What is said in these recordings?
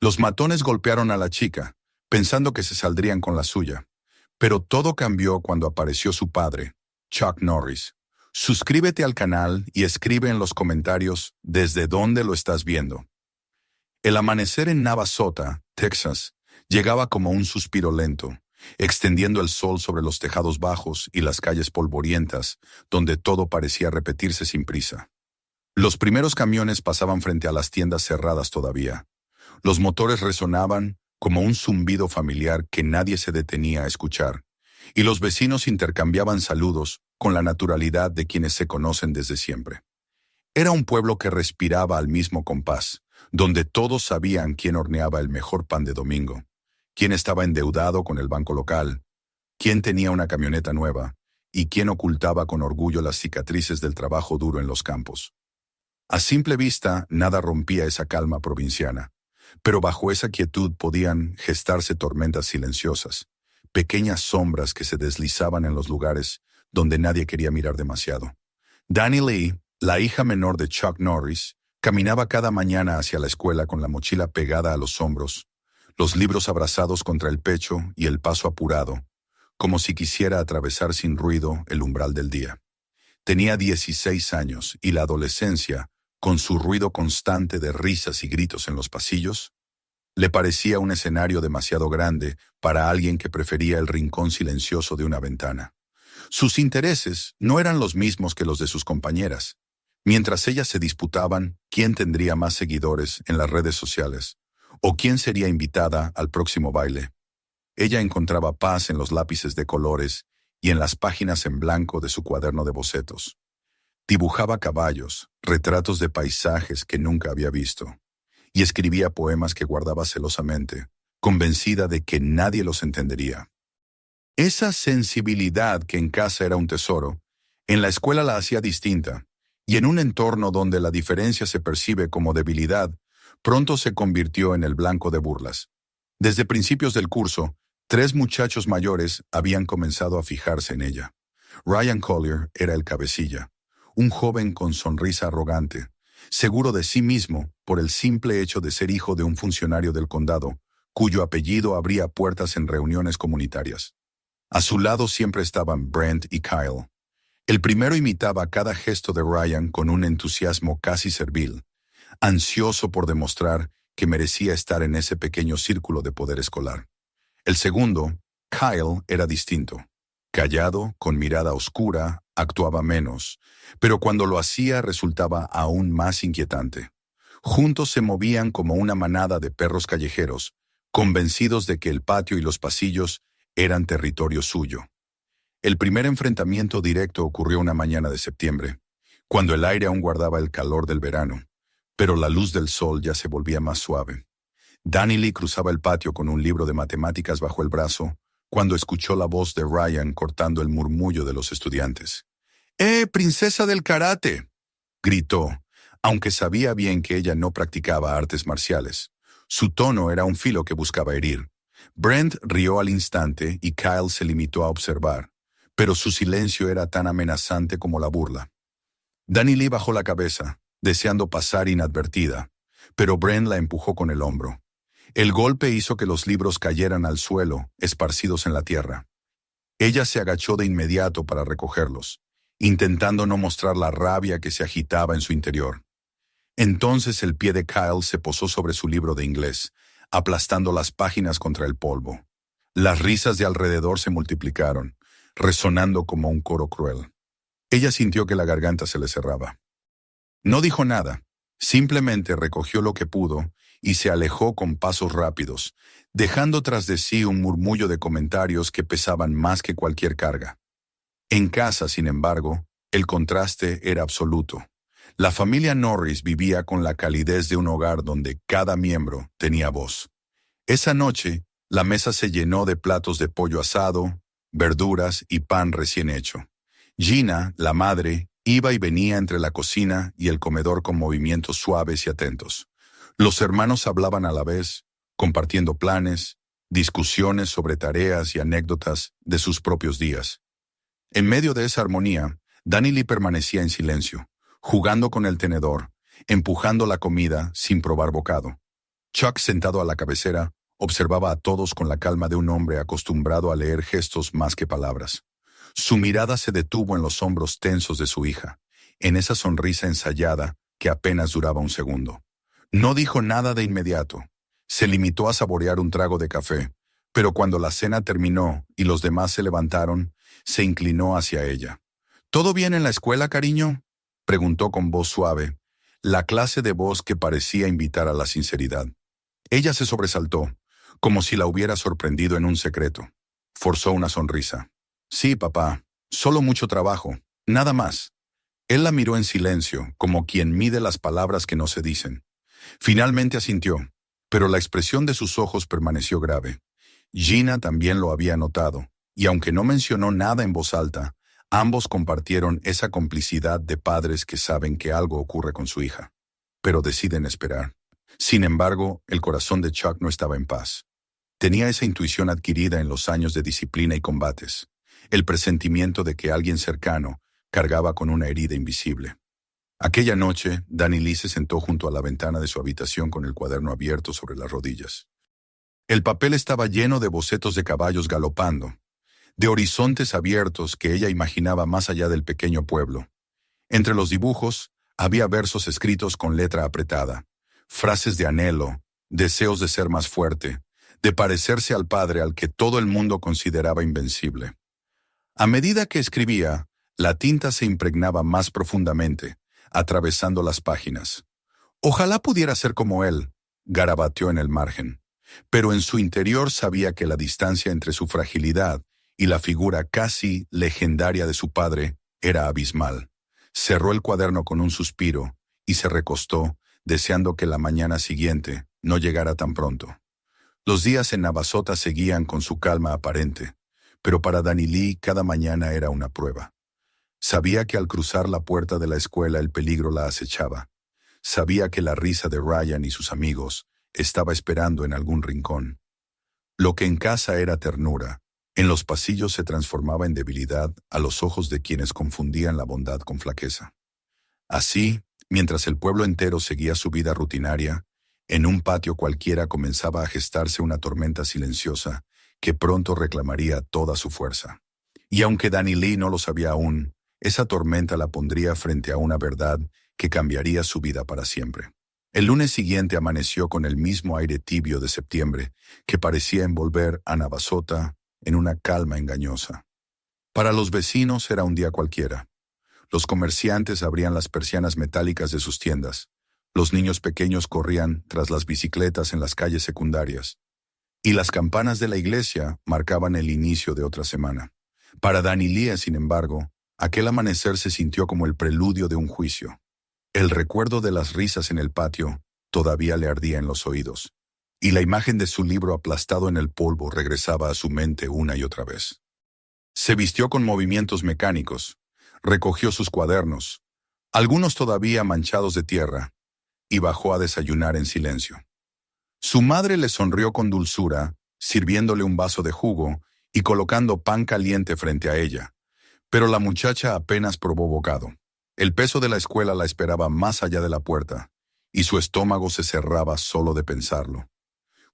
Los matones golpearon a la chica, pensando que se saldrían con la suya. Pero todo cambió cuando apareció su padre, Chuck Norris. Suscríbete al canal y escribe en los comentarios desde dónde lo estás viendo. El amanecer en Navasota, Texas, llegaba como un suspiro lento, extendiendo el sol sobre los tejados bajos y las calles polvorientas, donde todo parecía repetirse sin prisa. Los primeros camiones pasaban frente a las tiendas cerradas todavía. Los motores resonaban como un zumbido familiar que nadie se detenía a escuchar, y los vecinos intercambiaban saludos con la naturalidad de quienes se conocen desde siempre. Era un pueblo que respiraba al mismo compás, donde todos sabían quién horneaba el mejor pan de domingo, quién estaba endeudado con el banco local, quién tenía una camioneta nueva y quién ocultaba con orgullo las cicatrices del trabajo duro en los campos. A simple vista, nada rompía esa calma provinciana, pero bajo esa quietud podían gestarse tormentas silenciosas, pequeñas sombras que se deslizaban en los lugares donde nadie quería mirar demasiado. Dani Lee, la hija menor de Chuck Norris, caminaba cada mañana hacia la escuela con la mochila pegada a los hombros, los libros abrazados contra el pecho y el paso apurado, como si quisiera atravesar sin ruido el umbral del día. Tenía 16 años y la adolescencia, con su ruido constante de risas y gritos en los pasillos, le parecía un escenario demasiado grande para alguien que prefería el rincón silencioso de una ventana. Sus intereses no eran los mismos que los de sus compañeras. Mientras ellas se disputaban quién tendría más seguidores en las redes sociales o quién sería invitada al próximo baile, ella encontraba paz en los lápices de colores y en las páginas en blanco de su cuaderno de bocetos. Dibujaba caballos, retratos de paisajes que nunca había visto, y escribía poemas que guardaba celosamente, convencida de que nadie los entendería. Esa sensibilidad que en casa era un tesoro, en la escuela la hacía distinta, y en un entorno donde la diferencia se percibe como debilidad, pronto se convirtió en el blanco de burlas. Desde principios del curso, 3 muchachos mayores habían comenzado a fijarse en ella. Ryan Collier era el cabecilla, un joven con sonrisa arrogante, seguro de sí mismo por el simple hecho de ser hijo de un funcionario del condado, cuyo apellido abría puertas en reuniones comunitarias. A su lado siempre estaban Brent y Kyle. El primero imitaba cada gesto de Ryan con un entusiasmo casi servil, ansioso por demostrar que merecía estar en ese pequeño círculo de poder escolar. El segundo, Kyle, era distinto. Callado, con mirada oscura, actuaba menos, pero cuando lo hacía resultaba aún más inquietante. Juntos se movían como una manada de perros callejeros, convencidos de que el patio y los pasillos eran territorio suyo. El primer enfrentamiento directo ocurrió una mañana de septiembre, cuando el aire aún guardaba el calor del verano, pero la luz del sol ya se volvía más suave. Dani Lee cruzaba el patio con un libro de matemáticas bajo el brazo, cuando escuchó la voz de Ryan cortando el murmullo de los estudiantes. Princesa del karate!, gritó, aunque sabía bien que ella no practicaba artes marciales. Su tono era un filo que buscaba herir. Brent rió al instante y Kyle se limitó a observar, pero su silencio era tan amenazante como la burla. Dani Lee bajó la cabeza, deseando pasar inadvertida, pero Brent la empujó con el hombro. El golpe hizo que los libros cayeran al suelo, esparcidos en la tierra. Ella se agachó de inmediato para recogerlos, intentando no mostrar la rabia que se agitaba en su interior. Entonces el pie de Kyle se posó sobre su libro de inglés, aplastando las páginas contra el polvo. Las risas de alrededor se multiplicaron, resonando como un coro cruel. Ella sintió que la garganta se le cerraba. No dijo nada, simplemente recogió lo que pudo y se alejó con pasos rápidos, dejando tras de sí un murmullo de comentarios que pesaban más que cualquier carga. En casa, sin embargo, el contraste era absoluto. La familia Norris vivía con la calidez de un hogar donde cada miembro tenía voz. Esa noche, la mesa se llenó de platos de pollo asado, verduras y pan recién hecho. Gina, la madre, iba y venía entre la cocina y el comedor con movimientos suaves y atentos. Los hermanos hablaban a la vez, compartiendo planes, discusiones sobre tareas y anécdotas de sus propios días. En medio de esa armonía, Dani Lee permanecía en silencio, jugando con el tenedor, empujando la comida sin probar bocado. Chuck, sentado a la cabecera, observaba a todos con la calma de un hombre acostumbrado a leer gestos más que palabras. Su mirada se detuvo en los hombros tensos de su hija, en esa sonrisa ensayada que apenas duraba un segundo. No dijo nada de inmediato. Se limitó a saborear un trago de café, pero cuando la cena terminó y los demás se levantaron, se inclinó hacia ella. ¿Todo bien en la escuela, cariño?, preguntó con voz suave, la clase de voz que parecía invitar a la sinceridad. Ella se sobresaltó, como si la hubiera sorprendido en un secreto. Forzó una sonrisa. Sí, papá, solo mucho trabajo, nada más. Él la miró en silencio, como quien mide las palabras que no se dicen. Finalmente asintió, pero la expresión de sus ojos permaneció grave. Gina también lo había notado, y aunque no mencionó nada en voz alta, ambos compartieron esa complicidad de padres que saben que algo ocurre con su hija, pero deciden esperar. Sin embargo, el corazón de Chuck no estaba en paz. Tenía esa intuición adquirida en los años de disciplina y combates, el presentimiento de que alguien cercano cargaba con una herida invisible. Aquella noche, Danny Lee se sentó junto a la ventana de su habitación con el cuaderno abierto sobre las rodillas. El papel estaba lleno de bocetos de caballos galopando, de horizontes abiertos que ella imaginaba más allá del pequeño pueblo. Entre los dibujos había versos escritos con letra apretada, frases de anhelo, deseos de ser más fuerte, de parecerse al padre al que todo el mundo consideraba invencible. A medida que escribía, la tinta se impregnaba más profundamente, atravesando las páginas. Ojalá pudiera ser como él, garabateó en el margen, pero en su interior sabía que la distancia entre su fragilidad y la figura casi legendaria de su padre era abismal. Cerró el cuaderno con un suspiro y se recostó, deseando que la mañana siguiente no llegara tan pronto. Los días en Navasota seguían con su calma aparente, pero para Danny Lee cada mañana era una prueba. Sabía que al cruzar la puerta de la escuela el peligro la acechaba. Sabía que la risa de Ryan y sus amigos estaba esperando en algún rincón. Lo que en casa era ternura, en los pasillos se transformaba en debilidad a los ojos de quienes confundían la bondad con flaqueza. Así, mientras el pueblo entero seguía su vida rutinaria, en un patio cualquiera comenzaba a gestarse una tormenta silenciosa que pronto reclamaría toda su fuerza. Y aunque Danny Lee no lo sabía aún, esa tormenta la pondría frente a una verdad que cambiaría su vida para siempre. El lunes siguiente amaneció con el mismo aire tibio de septiembre que parecía envolver a Navasota en una calma engañosa. Para los vecinos era un día cualquiera. Los comerciantes abrían las persianas metálicas de sus tiendas. Los niños pequeños corrían tras las bicicletas en las calles secundarias. Y las campanas de la iglesia marcaban el inicio de otra semana. Para Danny Lee, sin embargo, aquel amanecer se sintió como el preludio de un juicio. El recuerdo de las risas en el patio todavía le ardía en los oídos, y la imagen de su libro aplastado en el polvo regresaba a su mente una y otra vez. Se vistió con movimientos mecánicos, recogió sus cuadernos, algunos todavía manchados de tierra, y bajó a desayunar en silencio. Su madre le sonrió con dulzura, sirviéndole un vaso de jugo y colocando pan caliente frente a ella, pero la muchacha apenas probó bocado. El peso de la escuela la esperaba más allá de la puerta, y su estómago se cerraba solo de pensarlo.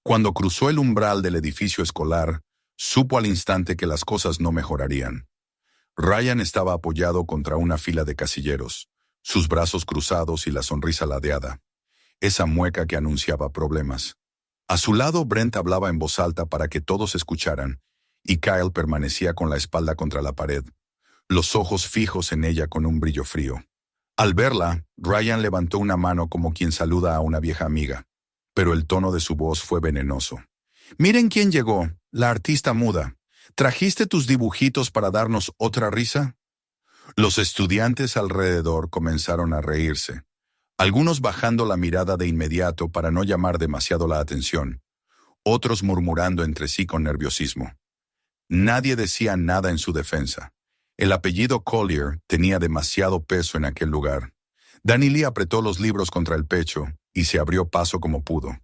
Cuando cruzó el umbral del edificio escolar, supo al instante que las cosas no mejorarían. Ryan estaba apoyado contra una fila de casilleros, sus brazos cruzados y la sonrisa ladeada, esa mueca que anunciaba problemas. A su lado, Brent hablaba en voz alta para que todos escucharan, y Kyle permanecía con la espalda contra la pared, los ojos fijos en ella con un brillo frío. Al verla, Ryan levantó una mano como quien saluda a una vieja amiga, pero el tono de su voz fue venenoso. «Miren quién llegó, la artista muda. ¿Trajiste tus dibujitos para darnos otra risa?» Los estudiantes alrededor comenzaron a reírse, algunos bajando la mirada de inmediato para no llamar demasiado la atención, otros murmurando entre sí con nerviosismo. Nadie decía nada en su defensa. El apellido Collier tenía demasiado peso en aquel lugar. Danny Lee apretó los libros contra el pecho y se abrió paso como pudo.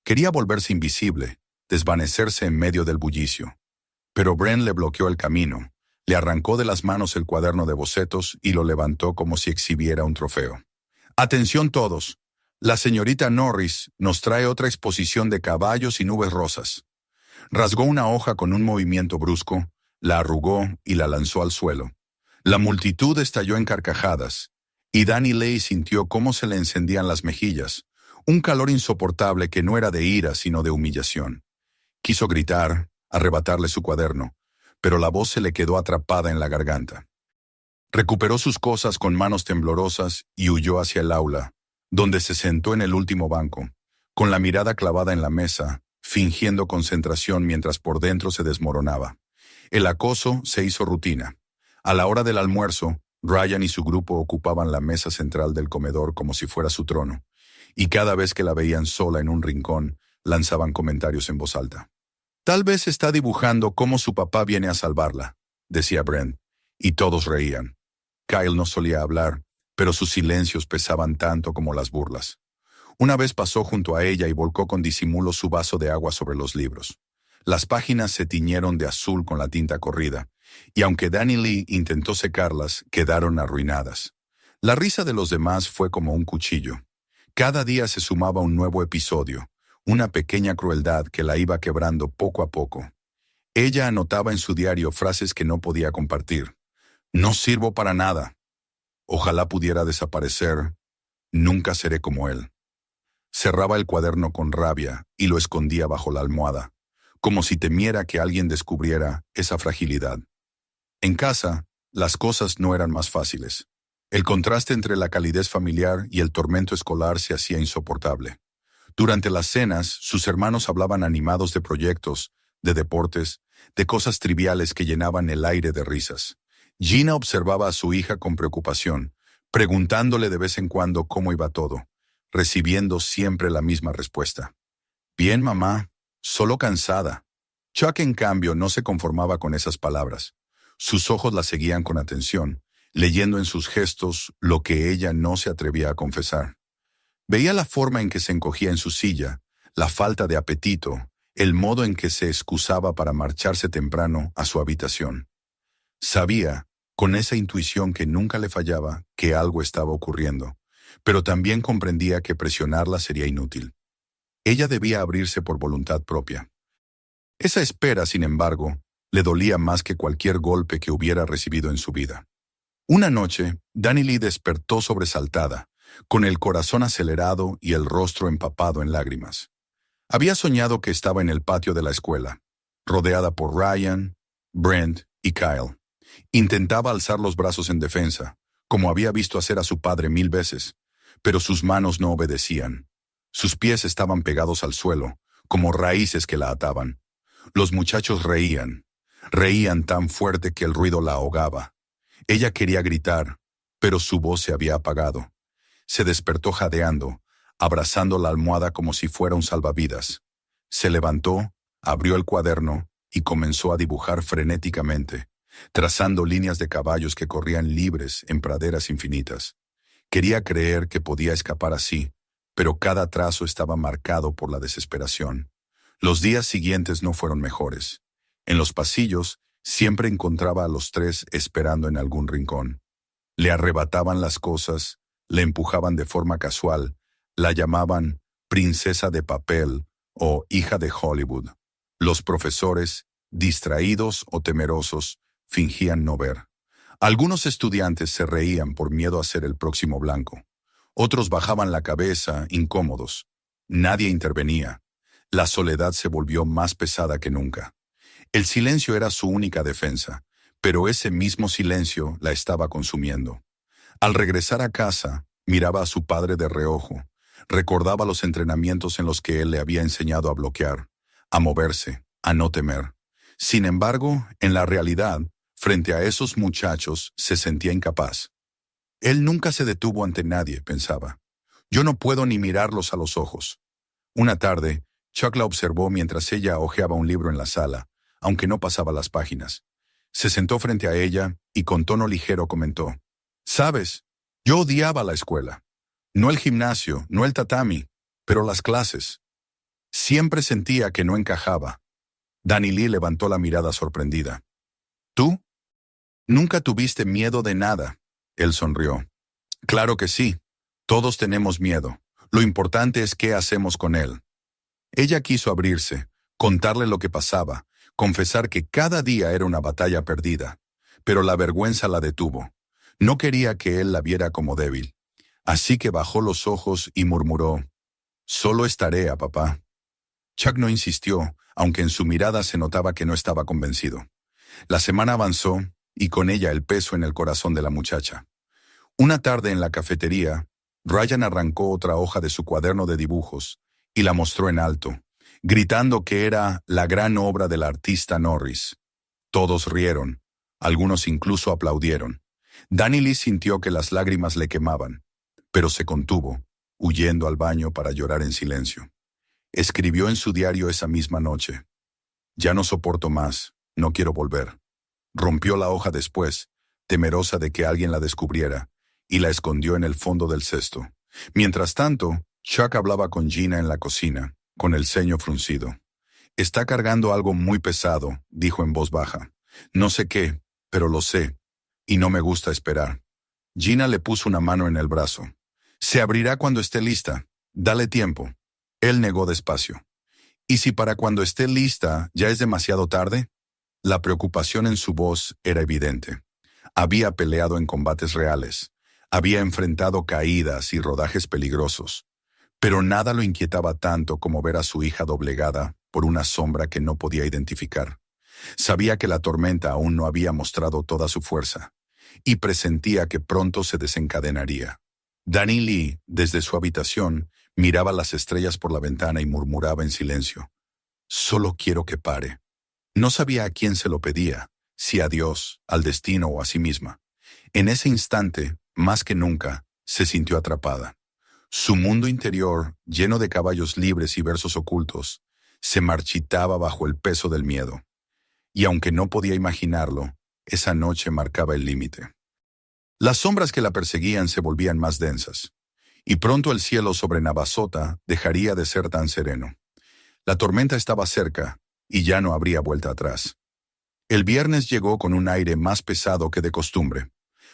Quería volverse invisible, desvanecerse en medio del bullicio. Pero Brent le bloqueó el camino, le arrancó de las manos el cuaderno de bocetos y lo levantó como si exhibiera un trofeo. «Atención todos. La señorita Norris nos trae otra exposición de caballos y nubes rosas. Rasgó una hoja con un movimiento brusco, la arrugó y la lanzó al suelo. La multitud estalló en carcajadas, y Danny Lay sintió cómo se le encendían las mejillas, un calor insoportable que no era de ira sino de humillación. Quiso gritar, arrebatarle su cuaderno, pero la voz se le quedó atrapada en la garganta. Recuperó sus cosas con manos temblorosas y huyó hacia el aula, donde se sentó en el último banco, con la mirada clavada en la mesa, fingiendo concentración mientras por dentro se desmoronaba. El acoso se hizo rutina. A la hora del almuerzo, Ryan y su grupo ocupaban la mesa central del comedor como si fuera su trono, y cada vez que la veían sola en un rincón, lanzaban comentarios en voz alta. Tal vez está dibujando cómo su papá viene a salvarla, decía Brent, y todos reían. Kyle no solía hablar, pero sus silencios pesaban tanto como las burlas. Una vez pasó junto a ella y volcó con disimulo su vaso de agua sobre los libros. Las páginas se tiñeron de azul con la tinta corrida, y aunque Danny Lee intentó secarlas, quedaron arruinadas. La risa de los demás fue como un cuchillo. Cada día se sumaba un nuevo episodio, una pequeña crueldad que la iba quebrando poco a poco. Ella anotaba en su diario frases que no podía compartir. No sirvo para nada. Ojalá pudiera desaparecer. Nunca seré como él. Cerraba el cuaderno con rabia y lo escondía bajo la almohada, como si temiera que alguien descubriera esa fragilidad. En casa, las cosas no eran más fáciles. El contraste entre la calidez familiar y el tormento escolar se hacía insoportable. Durante las cenas, sus hermanos hablaban animados de proyectos, de deportes, de cosas triviales que llenaban el aire de risas. Gina observaba a su hija con preocupación, preguntándole de vez en cuando cómo iba todo, recibiendo siempre la misma respuesta. Bien, mamá, solo cansada. Chuck, en cambio, no se conformaba con esas palabras. Sus ojos la seguían con atención, leyendo en sus gestos lo que ella no se atrevía a confesar. Veía la forma en que se encogía en su silla, la falta de apetito, el modo en que se excusaba para marcharse temprano a su habitación. Sabía, con esa intuición que nunca le fallaba, que algo estaba ocurriendo, pero también comprendía que presionarla sería inútil. Ella debía abrirse por voluntad propia. Esa espera, sin embargo, le dolía más que cualquier golpe que hubiera recibido en su vida. Una noche, Danny Lee despertó sobresaltada, con el corazón acelerado y el rostro empapado en lágrimas. Había soñado que estaba en el patio de la escuela, rodeada por Ryan, Brent y Kyle. Intentaba alzar los brazos en defensa, como había visto hacer a su padre 1000 veces, pero sus manos no obedecían. Sus pies estaban pegados al suelo, como raíces que la ataban. Los muchachos reían tan fuerte que el ruido la ahogaba. Ella quería gritar, pero su voz se había apagado. Se despertó jadeando, abrazando la almohada como si fuera un salvavidas. Se levantó, abrió el cuaderno y comenzó a dibujar frenéticamente, trazando líneas de caballos que corrían libres en praderas infinitas. Quería creer que podía escapar así, pero cada trazo estaba marcado por la desesperación. Los días siguientes no fueron mejores. En los pasillos siempre encontraba a los tres esperando en algún rincón. Le arrebataban las cosas, le empujaban de forma casual, la llamaban princesa de papel o hija de Hollywood. Los profesores, distraídos o temerosos, fingían no ver. Algunos estudiantes se reían por miedo a ser el próximo blanco. Otros bajaban la cabeza, incómodos. Nadie intervenía. La soledad se volvió más pesada que nunca. El silencio era su única defensa, pero ese mismo silencio la estaba consumiendo. Al regresar a casa, miraba a su padre de reojo. Recordaba los entrenamientos en los que él le había enseñado a bloquear, a moverse, a no temer. Sin embargo, en la realidad, frente a esos muchachos, se sentía incapaz. Él nunca se detuvo ante nadie, pensaba. Yo no puedo ni mirarlos a los ojos. Una tarde, Chuck la observó mientras ella hojeaba un libro en la sala, aunque no pasaba las páginas. Se sentó frente a ella y con tono ligero comentó: «Sabes, yo odiaba la escuela. No el gimnasio, no el tatami, pero las clases. Siempre sentía que no encajaba». Danny Lee levantó la mirada sorprendida. «¿Tú? Nunca tuviste miedo de nada». Él sonrió. «Claro que sí. Todos tenemos miedo. Lo importante es qué hacemos con él. Ella quiso abrirse, contarle lo que pasaba, confesar que cada día era una batalla perdida, pero la vergüenza la detuvo. No quería que él la viera como débil. Así que bajó los ojos y murmuró, «Solo es tarea, papá». Chuck no insistió, aunque en su mirada se notaba que no estaba convencido. La semana avanzó, y con ella el peso en el corazón de la muchacha. Una tarde en la cafetería, Ryan arrancó otra hoja de su cuaderno de dibujos y la mostró en alto, gritando que era la gran obra del artista Norris. Todos rieron, algunos incluso aplaudieron. Danny Lee sintió que las lágrimas le quemaban, pero se contuvo, huyendo al baño para llorar en silencio. Escribió en su diario esa misma noche, «Ya no soporto más, no quiero volver». Rompió la hoja después, temerosa de que alguien la descubriera, y la escondió en el fondo del cesto. Mientras tanto, Chuck hablaba con Gina en la cocina, con el ceño fruncido. «Está cargando algo muy pesado», dijo en voz baja. «No sé qué, pero lo sé, y no me gusta esperar». Gina le puso una mano en el brazo. «Se abrirá cuando esté lista. Dale tiempo». Él negó despacio. «¿Y si para cuando esté lista ya es demasiado tarde?» La preocupación en su voz era evidente. Había peleado en combates reales. Había enfrentado caídas y rodajes peligrosos. Pero nada lo inquietaba tanto como ver a su hija doblegada por una sombra que no podía identificar. Sabía que la tormenta aún no había mostrado toda su fuerza, y presentía que pronto se desencadenaría. Danny Lee, desde su habitación, miraba las estrellas por la ventana y murmuraba en silencio, «Solo quiero que pare». No sabía a quién se lo pedía, si a Dios, al destino o a sí misma. En ese instante, más que nunca, se sintió atrapada. Su mundo interior, lleno de caballos libres y versos ocultos, se marchitaba bajo el peso del miedo. Y aunque no podía imaginarlo, esa noche marcaba el límite. Las sombras que la perseguían se volvían más densas, y pronto el cielo sobre Navasota dejaría de ser tan sereno. La tormenta estaba cerca, y ya no habría vuelta atrás. El viernes llegó con un aire más pesado que de costumbre.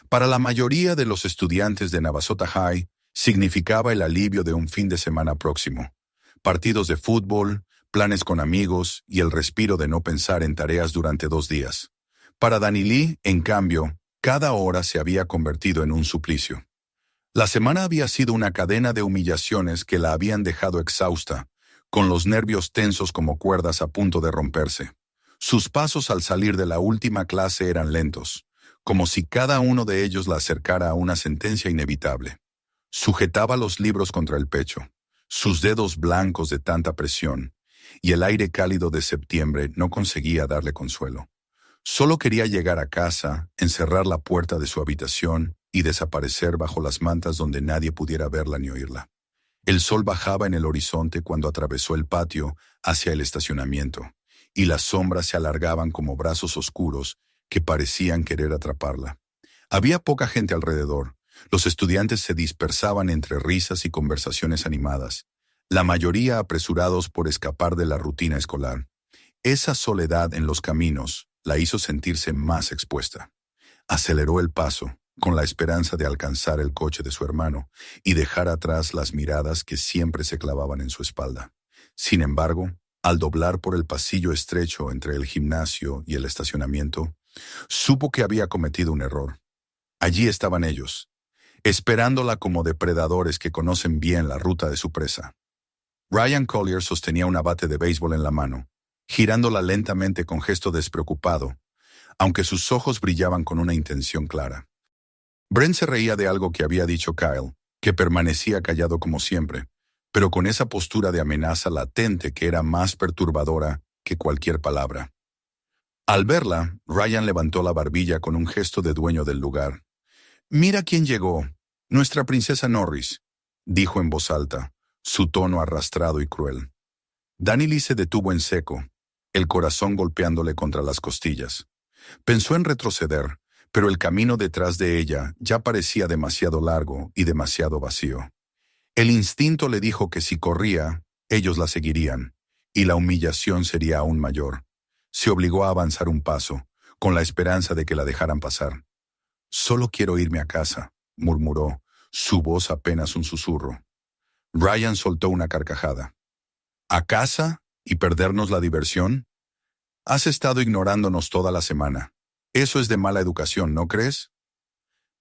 Para la mayoría de los estudiantes de Navasota High, significaba el alivio de un fin de semana próximo. Partidos de fútbol, planes con amigos y el respiro de no pensar en tareas durante 2 días. Para Danny Lee, en cambio, cada hora se había convertido en un suplicio. La semana había sido una cadena de humillaciones que la habían dejado exhausta, con los nervios tensos como cuerdas a punto de romperse. Sus pasos al salir de la última clase eran lentos, como si cada uno de ellos la acercara a una sentencia inevitable. Sujetaba los libros contra el pecho, sus dedos blancos de tanta presión, y el aire cálido de septiembre no conseguía darle consuelo. Solo quería llegar a casa, encerrar la puerta de su habitación y desaparecer bajo las mantas donde nadie pudiera verla ni oírla. El sol bajaba en el horizonte cuando atravesó el patio hacia el estacionamiento, y las sombras se alargaban como brazos oscuros que parecían querer atraparla. Había poca gente alrededor. Los estudiantes se dispersaban entre risas y conversaciones animadas, la mayoría apresurados por escapar de la rutina escolar. Esa soledad en los caminos la hizo sentirse más expuesta. Aceleró el paso, con la esperanza de alcanzar el coche de su hermano y dejar atrás las miradas que siempre se clavaban en su espalda. Sin embargo, al doblar por el pasillo estrecho entre el gimnasio y el estacionamiento, supo que había cometido un error. Allí estaban ellos, esperándola como depredadores que conocen bien la ruta de su presa. Ryan Collier sostenía un bate de béisbol en la mano, girándola lentamente con gesto despreocupado, aunque sus ojos brillaban con una intención clara. Brent se reía de algo que había dicho Kyle, que permanecía callado como siempre, pero con esa postura de amenaza latente que era más perturbadora que cualquier palabra. Al verla, Ryan levantó la barbilla con un gesto de dueño del lugar. «Mira quién llegó, nuestra princesa Norris», dijo en voz alta, su tono arrastrado y cruel. Danny Lee se detuvo en seco, el corazón golpeándole contra las costillas. Pensó en retroceder, pero el camino detrás de ella ya parecía demasiado largo y demasiado vacío. El instinto le dijo que si corría, ellos la seguirían, y la humillación sería aún mayor. Se obligó a avanzar un paso, con la esperanza de que la dejaran pasar. «Solo quiero irme a casa», murmuró, su voz apenas un susurro. Ryan soltó una carcajada. ¿A casa y perdernos la diversión? Has estado ignorándonos toda la semana. Eso es de mala educación, ¿no crees?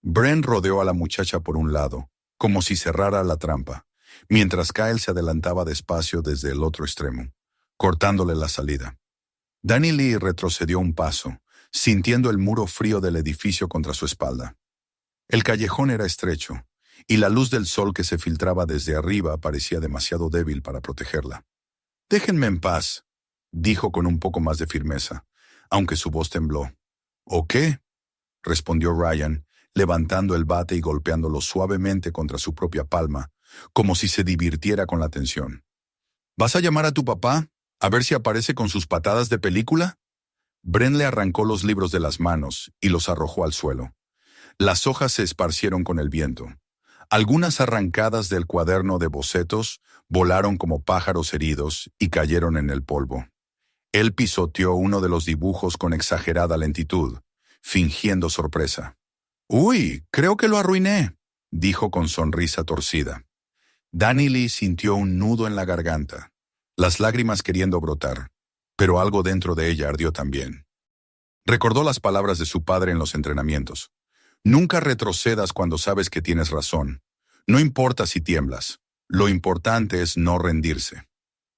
Bren rodeó a la muchacha por un lado, como si cerrara la trampa, mientras Kyle se adelantaba despacio desde el otro extremo, cortándole la salida. Danny Lee retrocedió un paso, sintiendo el muro frío del edificio contra su espalda. El callejón era estrecho, y la luz del sol que se filtraba desde arriba parecía demasiado débil para protegerla. «Déjenme en paz», dijo con un poco más de firmeza, aunque su voz tembló. «¿O qué?», respondió Ryan, levantando el bate y golpeándolo suavemente contra su propia palma, como si se divirtiera con la tensión. «¿Vas a llamar a tu papá? A ver si aparece con sus patadas de película?» Bren le arrancó los libros de las manos y los arrojó al suelo. Las hojas se esparcieron con el viento. Algunas arrancadas del cuaderno de bocetos volaron como pájaros heridos y cayeron en el polvo. Él pisoteó uno de los dibujos con exagerada lentitud, fingiendo sorpresa. «Uy, creo que lo arruiné», dijo con sonrisa torcida. Danny Lee sintió un nudo en la garganta, las lágrimas queriendo brotar, pero algo dentro de ella ardió también. Recordó las palabras de su padre en los entrenamientos. Nunca retrocedas cuando sabes que tienes razón. No importa si tiemblas. Lo importante es no rendirse.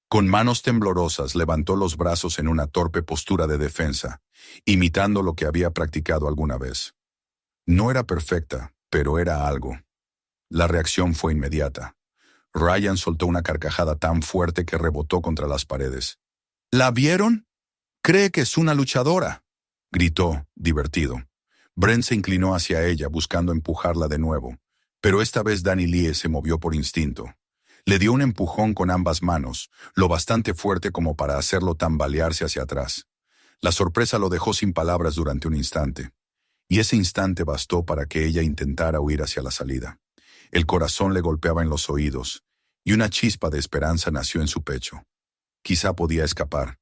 Con manos temblorosas levantó los brazos en una torpe postura de defensa, imitando lo que había practicado alguna vez. No era perfecta, pero era algo. La reacción fue inmediata. Ryan soltó una carcajada tan fuerte que rebotó contra las paredes. «¿La vieron? Cree que es una luchadora», gritó, divertido. Bren se inclinó hacia ella, buscando empujarla de nuevo, pero esta vez Danny Lee se movió por instinto. Le dio un empujón con ambas manos, lo bastante fuerte como para hacerlo tambalearse hacia atrás. La sorpresa lo dejó sin palabras durante un instante, y ese instante bastó para que ella intentara huir hacia la salida. El corazón le golpeaba en los oídos, y una chispa de esperanza nació en su pecho. Quizá podía escapar,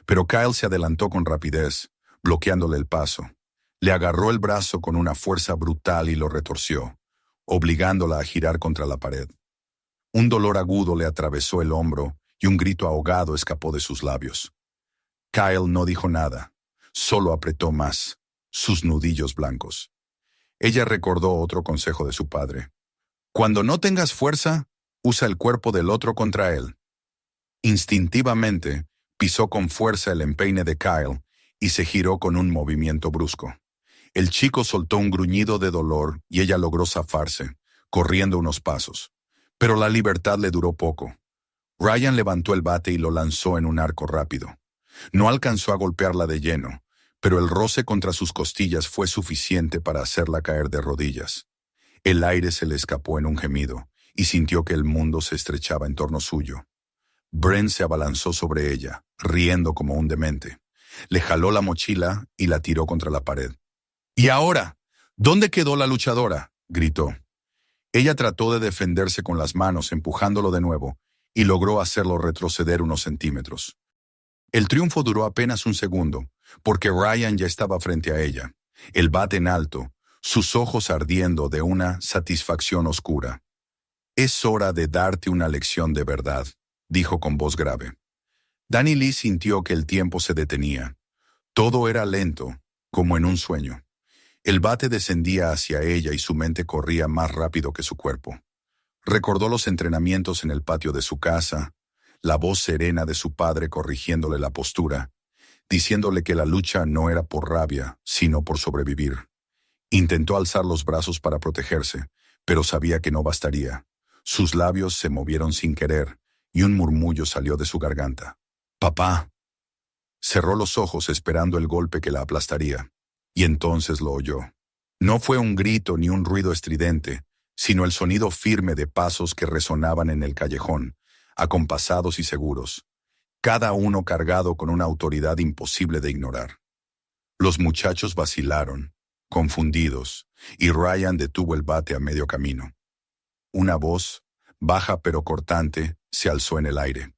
pero Kyle se adelantó con rapidez, bloqueándole el paso. Le agarró el brazo con una fuerza brutal y lo retorció, obligándola a girar contra la pared. Un dolor agudo le atravesó el hombro y un grito ahogado escapó de sus labios. Kyle no dijo nada, solo apretó más sus nudillos blancos. Ella recordó otro consejo de su padre. «Cuando no tengas fuerza, usa el cuerpo del otro contra él». Instintivamente, pisó con fuerza el empeine de Kyle y se giró con un movimiento brusco. El chico soltó un gruñido de dolor y ella logró zafarse, corriendo unos pasos. Pero la libertad le duró poco. Ryan levantó el bate y lo lanzó en un arco rápido. No alcanzó a golpearla de lleno, pero el roce contra sus costillas fue suficiente para hacerla caer de rodillas. El aire se le escapó en un gemido y sintió que el mundo se estrechaba en torno suyo. Bren se abalanzó sobre ella, riendo como un demente. Le jaló la mochila y la tiró contra la pared. «¿Y ahora? ¿Dónde quedó la luchadora?», gritó. Ella trató de defenderse con las manos, empujándolo de nuevo, y logró hacerlo retroceder unos centímetros. El triunfo duró apenas un segundo, porque Ryan ya estaba frente a ella, el bate en alto, sus ojos ardiendo de una satisfacción oscura. «Es hora de darte una lección de verdad», dijo con voz grave. Danny Lee sintió que el tiempo se detenía. Todo era lento, como en un sueño. El bate descendía hacia ella y su mente corría más rápido que su cuerpo. Recordó los entrenamientos en el patio de su casa, la voz serena de su padre corrigiéndole la postura, diciéndole que la lucha no era por rabia, sino por sobrevivir. Intentó alzar los brazos para protegerse, pero sabía que no bastaría. Sus labios se movieron sin querer, y un murmullo salió de su garganta. «Papá». Cerró los ojos esperando el golpe que la aplastaría, y entonces lo oyó. No fue un grito ni un ruido estridente, sino el sonido firme de pasos que resonaban en el callejón, acompasados y seguros, cada uno cargado con una autoridad imposible de ignorar. Los muchachos vacilaron, confundidos, y Ryan detuvo el bate a medio camino. Una voz, baja pero cortante, se alzó en el aire.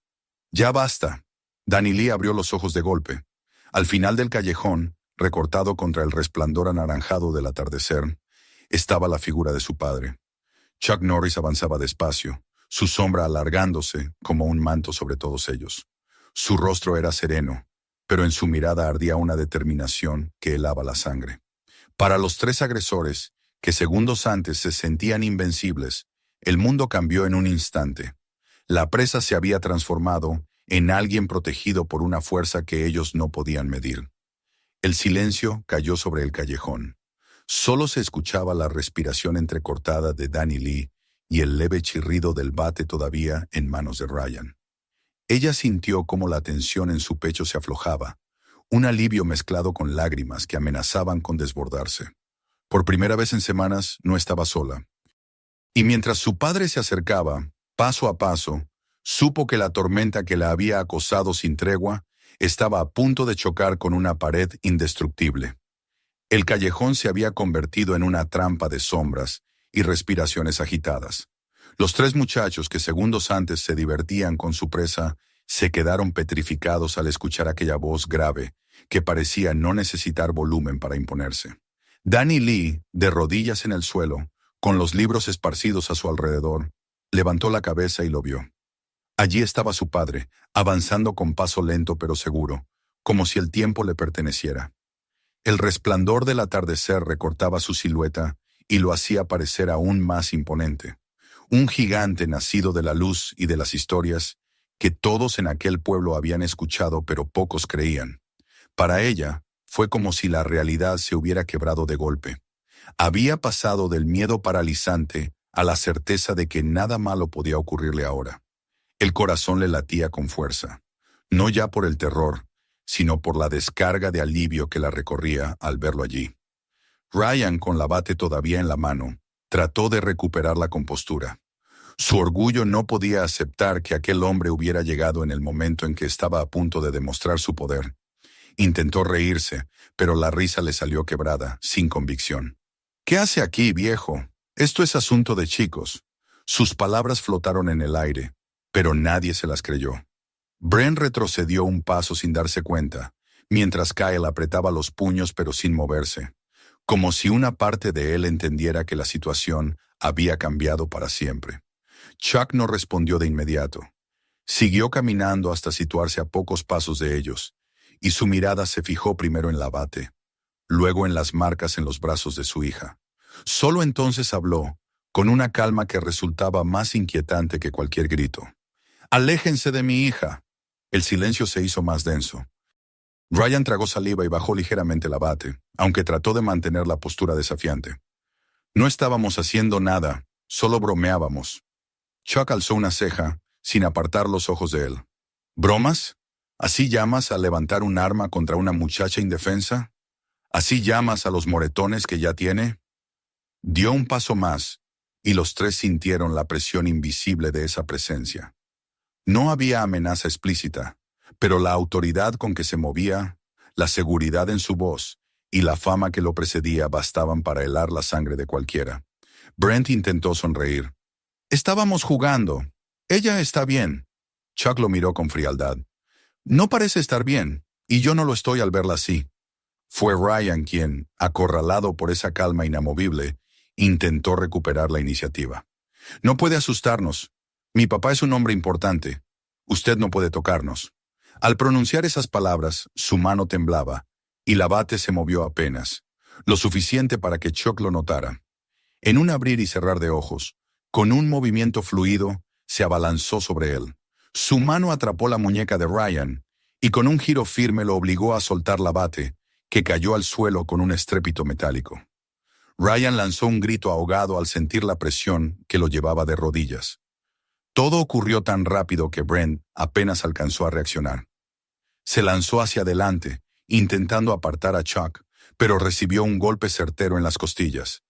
«Ya basta». Danny Lee abrió los ojos de golpe. Al final del callejón, recortado contra el resplandor anaranjado del atardecer, estaba la figura de su padre. Chuck Norris avanzaba despacio, su sombra alargándose como un manto sobre todos ellos. Su rostro era sereno, pero en su mirada ardía una determinación que helaba la sangre. Para los tres agresores, que segundos antes se sentían invencibles, el mundo cambió en un instante. La presa se había transformado en alguien protegido por una fuerza que ellos no podían medir. El silencio cayó sobre el callejón. Solo se escuchaba la respiración entrecortada de Danny Lee y el leve chirrido del bate todavía en manos de Ryan. Ella sintió cómo la tensión en su pecho se aflojaba, un alivio mezclado con lágrimas que amenazaban con desbordarse. Por primera vez en semanas no estaba sola. Y mientras su padre se acercaba, paso a paso, supo que la tormenta que la había acosado sin tregua estaba a punto de chocar con una pared indestructible. El callejón se había convertido en una trampa de sombras y respiraciones agitadas. Los tres muchachos que segundos antes se divertían con su presa se quedaron petrificados al escuchar aquella voz grave que parecía no necesitar volumen para imponerse. Danny Lee, de rodillas en el suelo, con los libros esparcidos a su alrededor, levantó la cabeza y lo vio. Allí estaba su padre, avanzando con paso lento pero seguro, como si el tiempo le perteneciera. El resplandor del atardecer recortaba su silueta y lo hacía parecer aún más imponente. Un gigante nacido de la luz y de las historias que todos en aquel pueblo habían escuchado pero pocos creían. Para ella, fue como si la realidad se hubiera quebrado de golpe. Había pasado del miedo paralizante a la certeza de que nada malo podía ocurrirle ahora. El corazón le latía con fuerza, no ya por el terror, sino por la descarga de alivio que la recorría al verlo allí. Ryan, con la bate todavía en la mano, trató de recuperar la compostura. Su orgullo no podía aceptar que aquel hombre hubiera llegado en el momento en que estaba a punto de demostrar su poder. Intentó reírse, pero la risa le salió quebrada, sin convicción. «¿Qué hace aquí, viejo? Esto es asunto de chicos». Sus palabras flotaron en el aire, pero nadie se las creyó. Bren retrocedió un paso sin darse cuenta, mientras Kyle apretaba los puños pero sin moverse, como si una parte de él entendiera que la situación había cambiado para siempre. Chuck no respondió de inmediato. Siguió caminando hasta situarse a pocos pasos de ellos, y su mirada se fijó primero en la bate, luego en las marcas en los brazos de su hija. Solo entonces habló, con una calma que resultaba más inquietante que cualquier grito. «Aléjense de mi hija». El silencio se hizo más denso. Ryan tragó saliva y bajó ligeramente la bate, aunque trató de mantener la postura desafiante. «No estábamos haciendo nada, solo bromeábamos». Chuck alzó una ceja, sin apartar los ojos de él. «¿Bromas? ¿Así llamas a levantar un arma contra una muchacha indefensa? ¿Así llamas a los moretones que ya tiene?» Dio un paso más, y los tres sintieron la presión invisible de esa presencia. No había amenaza explícita, pero la autoridad con que se movía, la seguridad en su voz y la fama que lo precedía bastaban para helar la sangre de cualquiera. Brent intentó sonreír. «Estábamos jugando. Ella está bien». Chuck lo miró con frialdad. «No parece estar bien, y yo no lo estoy al verla así». Fue Ryan quien, acorralado por esa calma inamovible, intentó recuperar la iniciativa. «No puede asustarnos. Mi papá es un hombre importante. Usted no puede tocarnos». Al pronunciar esas palabras, su mano temblaba, y la bate se movió apenas, lo suficiente para que Chuck lo notara. En un abrir y cerrar de ojos, con un movimiento fluido, se abalanzó sobre él. Su mano atrapó la muñeca de Ryan, y con un giro firme lo obligó a soltar la bate, que cayó al suelo con un estrépito metálico. Ryan lanzó un grito ahogado al sentir la presión que lo llevaba de rodillas. Todo ocurrió tan rápido que Brent apenas alcanzó a reaccionar. Se lanzó hacia adelante, intentando apartar a Chuck, pero recibió un golpe certero en las costillas.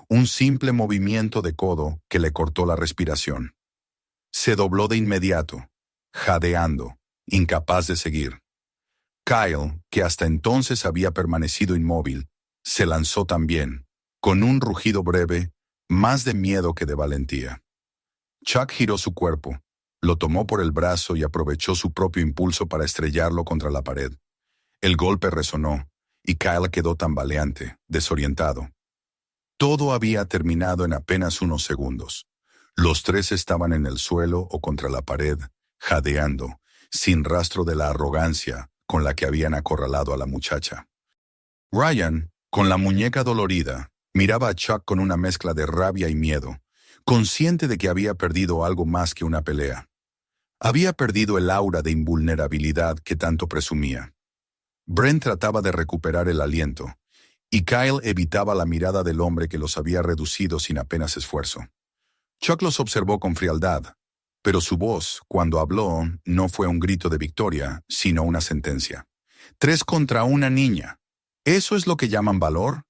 Un simple movimiento de codo que le cortó la respiración. Se dobló de inmediato, jadeando, incapaz de seguir. Kyle, que hasta entonces había permanecido inmóvil, se lanzó también, con un rugido breve, más de miedo que de valentía. Chuck giró su cuerpo, lo tomó por el brazo y aprovechó su propio impulso para estrellarlo contra la pared. El golpe resonó, y Kyle quedó tambaleante, desorientado. Todo había terminado en apenas unos segundos. Los tres estaban en el suelo o contra la pared, jadeando, sin rastro de la arrogancia con la que habían acorralado a la muchacha. Ryan, con la muñeca dolorida, miraba a Chuck con una mezcla de rabia y miedo, consciente de que había perdido algo más que una pelea. Había perdido el aura de invulnerabilidad que tanto presumía. Brent trataba de recuperar el aliento, y Kyle evitaba la mirada del hombre que los había reducido sin apenas esfuerzo. Chuck los observó con frialdad, pero su voz, cuando habló, no fue un grito de victoria, sino una sentencia. 3 contra una niña. ¿Eso es lo que llaman valor?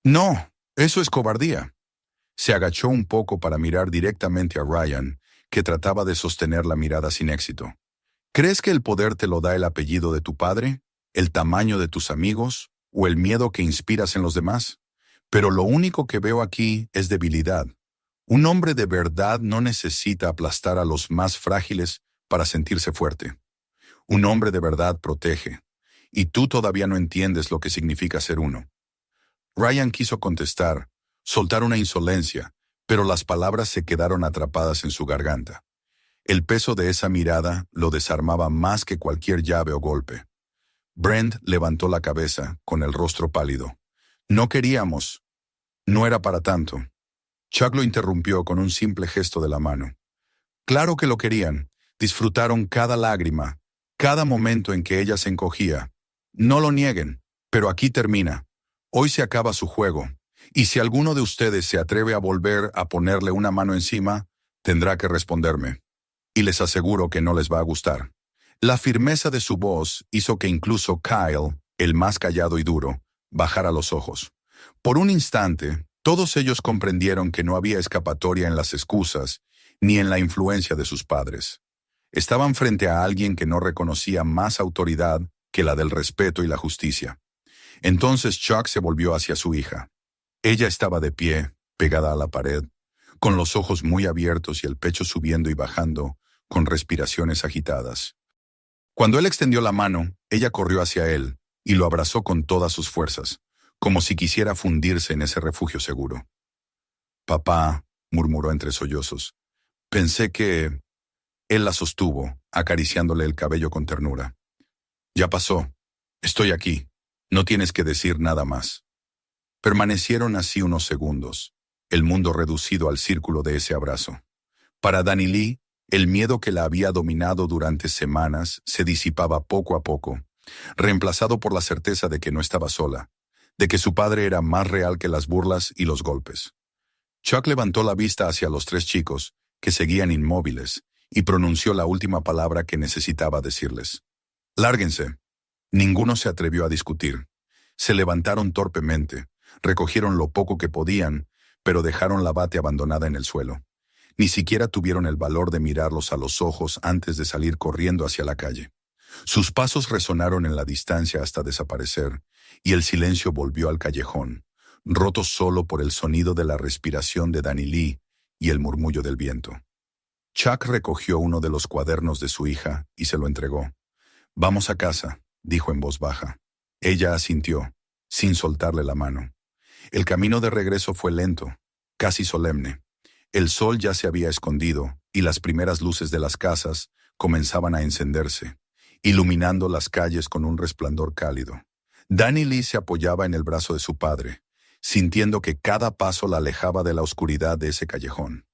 No, eso es cobardía. Se agachó un poco para mirar directamente a Ryan, que trataba de sostener la mirada sin éxito. ¿Crees que el poder te lo da el apellido de tu padre, el tamaño de tus amigos o el miedo que inspiras en los demás? Pero lo único que veo aquí es debilidad. Un hombre de verdad no necesita aplastar a los más frágiles para sentirse fuerte. Un hombre de verdad protege, y tú todavía no entiendes lo que significa ser uno. Ryan quiso contestar, soltar una insolencia, pero las palabras se quedaron atrapadas en su garganta. El peso de esa mirada lo desarmaba más que cualquier llave o golpe. Brent levantó la cabeza, con el rostro pálido. No queríamos. No era para tanto. Chuck lo interrumpió con un simple gesto de la mano. Claro que lo querían. Disfrutaron cada lágrima, cada momento en que ella se encogía. No lo nieguen, pero aquí termina. Hoy se acaba su juego, y si alguno de ustedes se atreve a volver a ponerle una mano encima, tendrá que responderme. Y les aseguro que no les va a gustar. La firmeza de su voz hizo que incluso Kyle, el más callado y duro, bajara los ojos. Por un instante, todos ellos comprendieron que no había escapatoria en las excusas, ni en la influencia de sus padres. Estaban frente a alguien que no reconocía más autoridad que la del respeto y la justicia. Entonces Chuck se volvió hacia su hija. Ella estaba de pie, pegada a la pared, con los ojos muy abiertos y el pecho subiendo y bajando, con respiraciones agitadas. Cuando él extendió la mano, ella corrió hacia él y lo abrazó con todas sus fuerzas, como si quisiera fundirse en ese refugio seguro. «Papá», murmuró entre sollozos, «pensé que...» Él la sostuvo, acariciándole el cabello con ternura. «Ya pasó. Estoy aquí. No tienes que decir nada más». Permanecieron así unos segundos, el mundo reducido al círculo de ese abrazo. Para Danny Lee, el miedo que la había dominado durante semanas se disipaba poco a poco, reemplazado por la certeza de que no estaba sola, de que su padre era más real que las burlas y los golpes. Chuck levantó la vista hacia los 3 chicos, que seguían inmóviles, y pronunció la última palabra que necesitaba decirles. «Lárguense». Ninguno se atrevió a discutir. Se levantaron torpemente, recogieron lo poco que podían, pero dejaron la bate abandonada en el suelo. Ni siquiera tuvieron el valor de mirarlos a los ojos antes de salir corriendo hacia la calle. Sus pasos resonaron en la distancia hasta desaparecer, y el silencio volvió al callejón, roto solo por el sonido de la respiración de Danny Lee y el murmullo del viento. Chuck recogió uno de los cuadernos de su hija y se lo entregó. «Vamos a casa», dijo en voz baja. Ella asintió, sin soltarle la mano. El camino de regreso fue lento, casi solemne. El sol ya se había escondido y las primeras luces de las casas comenzaban a encenderse, iluminando las calles con un resplandor cálido. Danny Lee se apoyaba en el brazo de su padre, sintiendo que cada paso la alejaba de la oscuridad de ese callejón.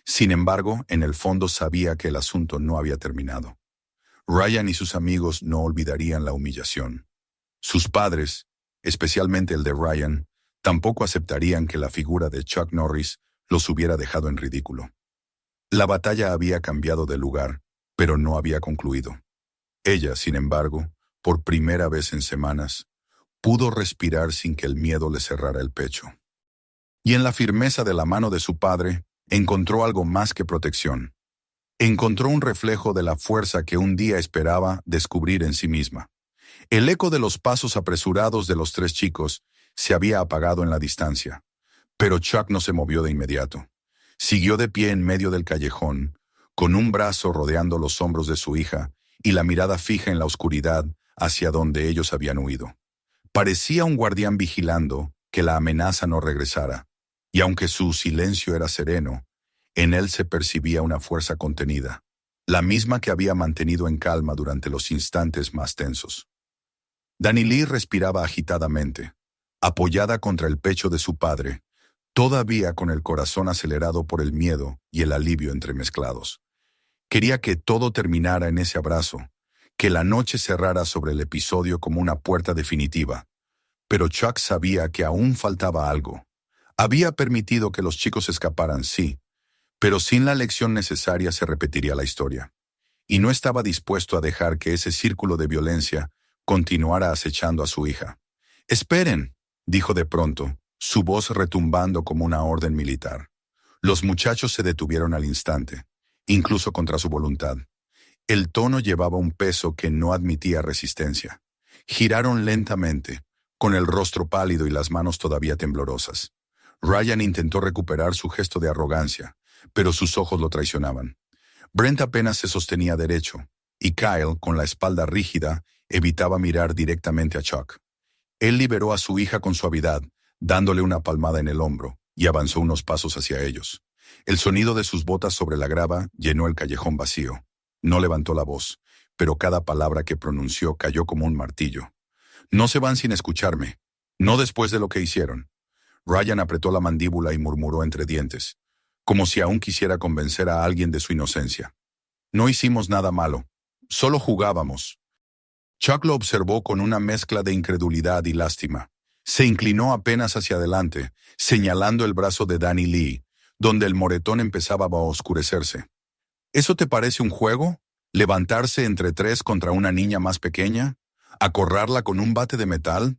Sin embargo, en el fondo sabía que el asunto no había terminado. Ryan y sus amigos no olvidarían la humillación. Sus padres, especialmente el de Ryan, tampoco aceptarían que la figura de Chuck Norris los hubiera dejado en ridículo. La batalla había cambiado de lugar, pero no había concluido. Ella, sin embargo, por primera vez en semanas, pudo respirar sin que el miedo le cerrara el pecho. Y en la firmeza de la mano de su padre, encontró algo más que protección. Encontró un reflejo de la fuerza que un día esperaba descubrir en sí misma. El eco de los pasos apresurados de los 3 chicos se había apagado en la distancia, pero Chuck no se movió de inmediato. Siguió de pie en medio del callejón, con un brazo rodeando los hombros de su hija y la mirada fija en la oscuridad hacia donde ellos habían huido. Parecía un guardián vigilando que la amenaza no regresara, y aunque su silencio era sereno, En él se percibía una fuerza contenida, la misma que había mantenido en calma durante los instantes más tensos. Danny Lee respiraba agitadamente, apoyada contra el pecho de su padre, todavía con el corazón acelerado por el miedo y el alivio entremezclados. Quería que todo terminara en ese abrazo, que la noche cerrara sobre el episodio como una puerta definitiva. Pero Chuck sabía que aún faltaba algo. Había permitido que los chicos escaparan, sí, pero sin la lección necesaria se repetiría la historia. Y no estaba dispuesto a dejar que ese círculo de violencia continuara acechando a su hija. «Esperen», dijo de pronto, su voz retumbando como una orden militar. Los muchachos se detuvieron al instante, incluso contra su voluntad. El tono llevaba un peso que no admitía resistencia. Giraron lentamente, con el rostro pálido y las manos todavía temblorosas. Ryan intentó recuperar su gesto de arrogancia, pero sus ojos lo traicionaban. Brent apenas se sostenía derecho, y Kyle, con la espalda rígida, evitaba mirar directamente a Chuck. Él liberó a su hija con suavidad, dándole una palmada en el hombro, y avanzó unos pasos hacia ellos. El sonido de sus botas sobre la grava llenó el callejón vacío. No levantó la voz, pero cada palabra que pronunció cayó como un martillo. «No se van sin escucharme. No después de lo que hicieron». Ryan apretó la mandíbula y murmuró entre dientes, como si aún quisiera convencer a alguien de su inocencia. «No hicimos nada malo. Solo jugábamos». Chuck lo observó con una mezcla de incredulidad y lástima. Se inclinó apenas hacia adelante, señalando el brazo de Danny Lee, donde el moretón empezaba a oscurecerse. «¿Eso te parece un juego? ¿Levantarse entre tres contra una niña más pequeña? ¿Acorrarla con un bate de metal?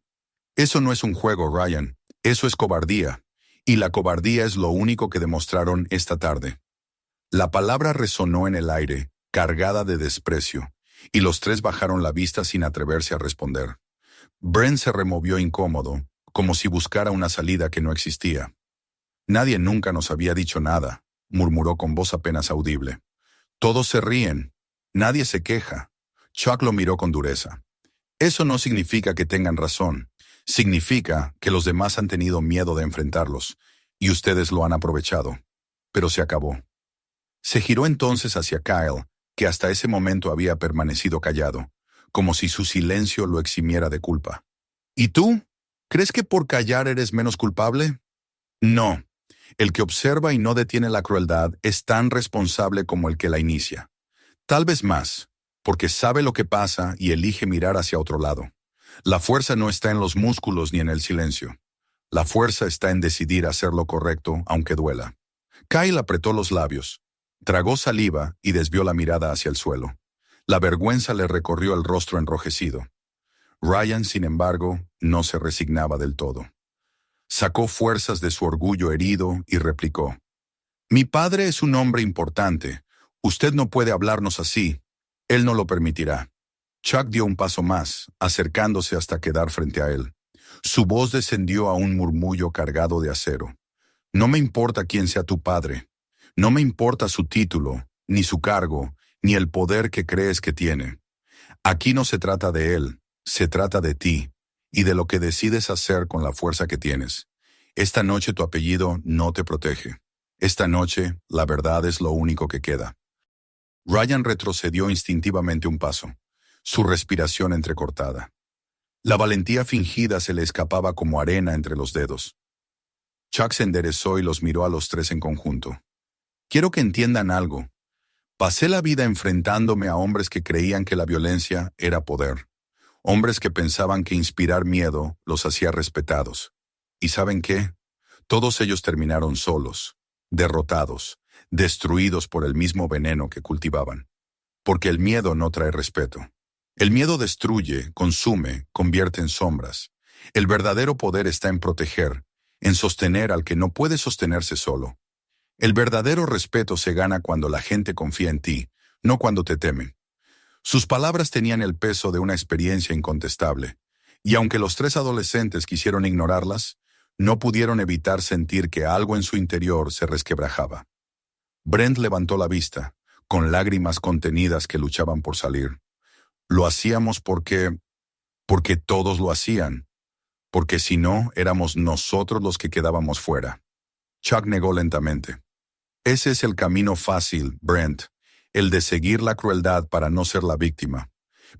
Eso no es un juego, Ryan. Eso es cobardía. Y la cobardía es lo único que demostraron esta tarde». La palabra resonó en el aire, cargada de desprecio, y los tres bajaron la vista sin atreverse a responder. Brent se removió incómodo, como si buscara una salida que no existía. «Nadie nunca nos había dicho nada», murmuró con voz apenas audible. «Todos se ríen. Nadie se queja». Chuck lo miró con dureza. «Eso no significa que tengan razón. Significa que los demás han tenido miedo de enfrentarlos, y ustedes lo han aprovechado. Pero se acabó». Se giró entonces hacia Kyle, que hasta ese momento había permanecido callado, como si su silencio lo eximiera de culpa. «¿Y tú? ¿Crees que por callar eres menos culpable?» «No. El que observa y no detiene la crueldad es tan responsable como el que la inicia. Tal vez más, porque sabe lo que pasa y elige mirar hacia otro lado. La fuerza no está en los músculos ni en el silencio. La fuerza está en decidir hacer lo correcto, aunque duela». Kyle apretó los labios, tragó saliva y desvió la mirada hacia el suelo. La vergüenza le recorrió el rostro enrojecido. Ryan, sin embargo, no se resignaba del todo. Sacó fuerzas de su orgullo herido y replicó: «Mi padre es un hombre importante. Usted no puede hablarnos así. Él no lo permitirá». Chuck dio un paso más, acercándose hasta quedar frente a él. Su voz descendió a un murmullo cargado de acero. «No me importa quién sea tu padre. No me importa su título, ni su cargo, ni el poder que crees que tiene. Aquí no se trata de él, se trata de ti, y de lo que decides hacer con la fuerza que tienes. Esta noche tu apellido no te protege. Esta noche, la verdad es lo único que queda». Ryan retrocedió instintivamente un paso, su respiración entrecortada. La valentía fingida se le escapaba como arena entre los dedos. Chuck se enderezó y los miró a los tres en conjunto. «Quiero que entiendan algo. Pasé la vida enfrentándome a hombres que creían que la violencia era poder. Hombres que pensaban que inspirar miedo los hacía respetados. ¿Y saben qué? Todos ellos terminaron solos, derrotados, destruidos por el mismo veneno que cultivaban. Porque el miedo no trae respeto. El miedo destruye, consume, convierte en sombras. El verdadero poder está en proteger, en sostener al que no puede sostenerse solo. El verdadero respeto se gana cuando la gente confía en ti, no cuando te temen». Sus palabras tenían el peso de una experiencia incontestable, y aunque los tres adolescentes quisieron ignorarlas, no pudieron evitar sentir que algo en su interior se resquebrajaba. Brent levantó la vista, con lágrimas contenidas que luchaban por salir. «Lo hacíamos porque todos lo hacían, porque si no, éramos nosotros los que quedábamos fuera». Chuck negó lentamente. Ese es el camino fácil, Brent, el de seguir la crueldad para no ser la víctima.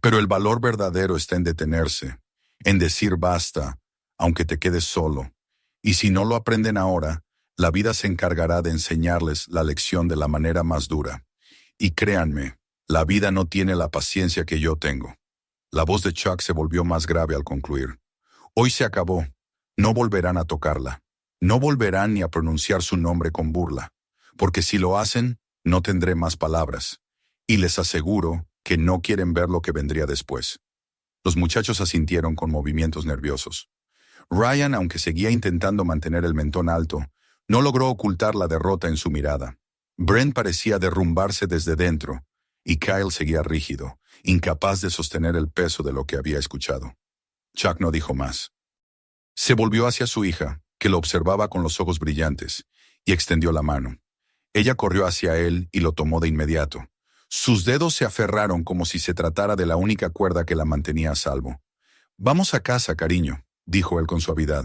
Pero el valor verdadero está en detenerse, en decir basta, aunque te quedes solo. Y si no lo aprenden ahora, la vida se encargará de enseñarles la lección de la manera más dura. Y créanme, la vida no tiene la paciencia que yo tengo. La voz de Chuck se volvió más grave al concluir. Hoy se acabó. No volverán a tocarla. No volverán ni a pronunciar su nombre con burla. Porque si lo hacen, no tendré más palabras. Y les aseguro que no quieren ver lo que vendría después. Los muchachos asintieron con movimientos nerviosos. Ryan, aunque seguía intentando mantener el mentón alto, no logró ocultar la derrota en su mirada. Brent parecía derrumbarse desde dentro, y Kyle seguía rígido, incapaz de sostener el peso de lo que había escuchado. Chuck no dijo más. Se volvió hacia su hija, que lo observaba con los ojos brillantes, y extendió la mano. Ella corrió hacia él y lo tomó de inmediato. Sus dedos se aferraron como si se tratara de la única cuerda que la mantenía a salvo. «Vamos a casa, cariño», dijo él con suavidad.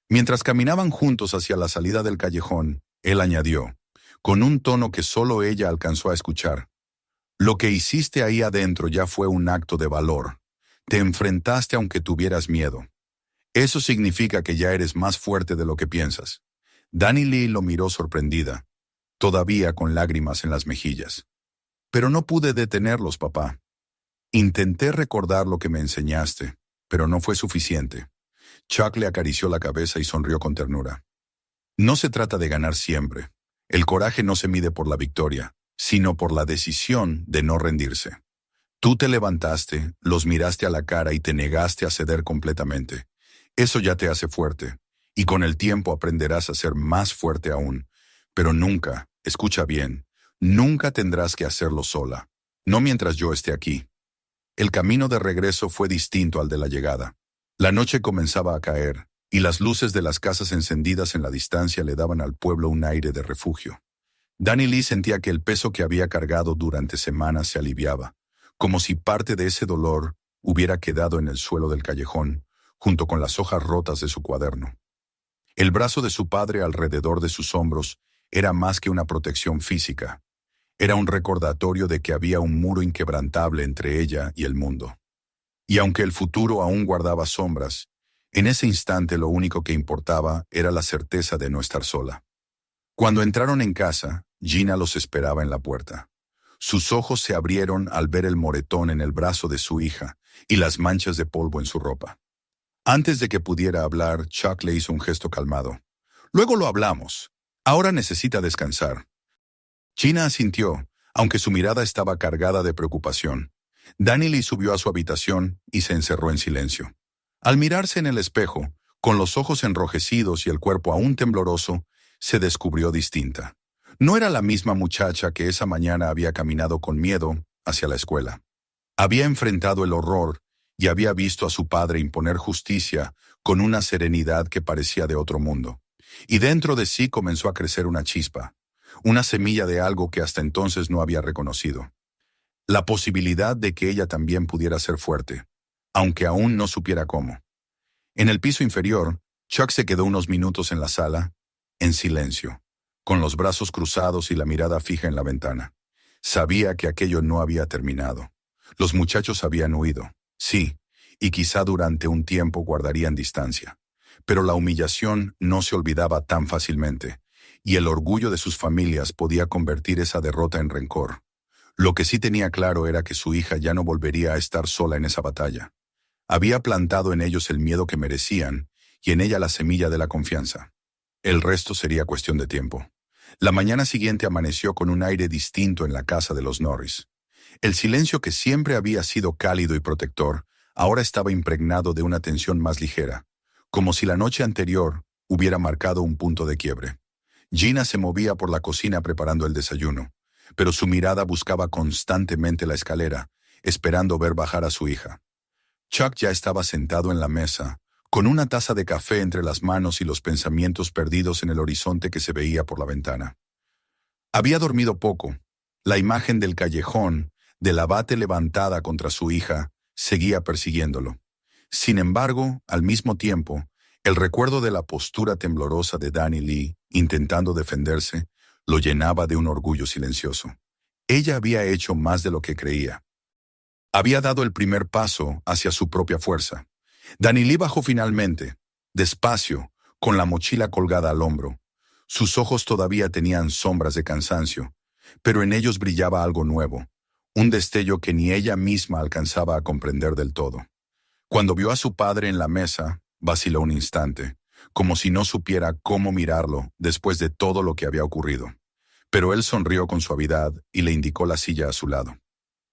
Mientras caminaban juntos hacia la salida del callejón, él añadió, con un tono que solo ella alcanzó a escuchar, «Lo que hiciste ahí adentro ya fue un acto de valor. Te enfrentaste aunque tuvieras miedo. Eso significa que ya eres más fuerte de lo que piensas». Danny Lee lo miró sorprendida, todavía con lágrimas en las mejillas. «Pero no pude detenerlos, papá. Intenté recordar lo que me enseñaste, pero no fue suficiente». Chuck le acarició la cabeza y sonrió con ternura. «No se trata de ganar siempre. El coraje no se mide por la victoria, sino por la decisión de no rendirse. Tú te levantaste, los miraste a la cara y te negaste a ceder completamente. Eso ya te hace fuerte, y con el tiempo aprenderás a ser más fuerte aún. Pero nunca, escucha bien, nunca tendrás que hacerlo sola, no mientras yo esté aquí». El camino de regreso fue distinto al de la llegada. La noche comenzaba a caer, y las luces de las casas encendidas en la distancia le daban al pueblo un aire de refugio. Danny Lee sentía que el peso que había cargado durante semanas se aliviaba, como si parte de ese dolor hubiera quedado en el suelo del callejón, junto con las hojas rotas de su cuaderno. El brazo de su padre alrededor de sus hombros era más que una protección física. Era un recordatorio de que había un muro inquebrantable entre ella y el mundo. Y aunque el futuro aún guardaba sombras, en ese instante lo único que importaba era la certeza de no estar sola. Cuando entraron en casa, Gina los esperaba en la puerta. Sus ojos se abrieron al ver el moretón en el brazo de su hija y las manchas de polvo en su ropa. Antes de que pudiera hablar, Chuck le hizo un gesto calmado. «Luego lo hablamos. Ahora necesita descansar». Gina asintió, aunque su mirada estaba cargada de preocupación. Danny Lee subió a su habitación y se encerró en silencio. Al mirarse en el espejo, con los ojos enrojecidos y el cuerpo aún tembloroso, se descubrió distinta. No era la misma muchacha que esa mañana había caminado con miedo hacia la escuela. Había enfrentado el horror y había visto a su padre imponer justicia con una serenidad que parecía de otro mundo. Y dentro de sí comenzó a crecer una chispa, una semilla de algo que hasta entonces no había reconocido. La posibilidad de que ella también pudiera ser fuerte, aunque aún no supiera cómo. En el piso inferior, Chuck se quedó unos minutos en la sala, en silencio, con los brazos cruzados y la mirada fija en la ventana. Sabía que aquello no había terminado. Los muchachos habían huido, sí, y quizá durante un tiempo guardarían distancia. Pero la humillación no se olvidaba tan fácilmente, y el orgullo de sus familias podía convertir esa derrota en rencor. Lo que sí tenía claro era que su hija ya no volvería a estar sola en esa batalla. Había plantado en ellos el miedo que merecían y en ella la semilla de la confianza. El resto sería cuestión de tiempo. La mañana siguiente amaneció con un aire distinto en la casa de los Norris. El silencio que siempre había sido cálido y protector, ahora estaba impregnado de una tensión más ligera, como si la noche anterior hubiera marcado un punto de quiebre. Gina se movía por la cocina preparando el desayuno, pero su mirada buscaba constantemente la escalera, esperando ver bajar a su hija. Chuck ya estaba sentado en la mesa, con una taza de café entre las manos y los pensamientos perdidos en el horizonte que se veía por la ventana. Había dormido poco. La imagen del callejón, de la bate levantada contra su hija, seguía persiguiéndolo. Sin embargo, al mismo tiempo, el recuerdo de la postura temblorosa de Danny Lee, intentando defenderse, Lo llenaba de un orgullo silencioso. Ella había hecho más de lo que creía. Había dado el primer paso hacia su propia fuerza. Danilí bajó finalmente, despacio, con la mochila colgada al hombro. Sus ojos todavía tenían sombras de cansancio, pero en ellos brillaba algo nuevo, un destello que ni ella misma alcanzaba a comprender del todo. Cuando vio a su padre en la mesa, vaciló un instante, como si no supiera cómo mirarlo después de todo lo que había ocurrido. Pero él sonrió con suavidad y le indicó la silla a su lado.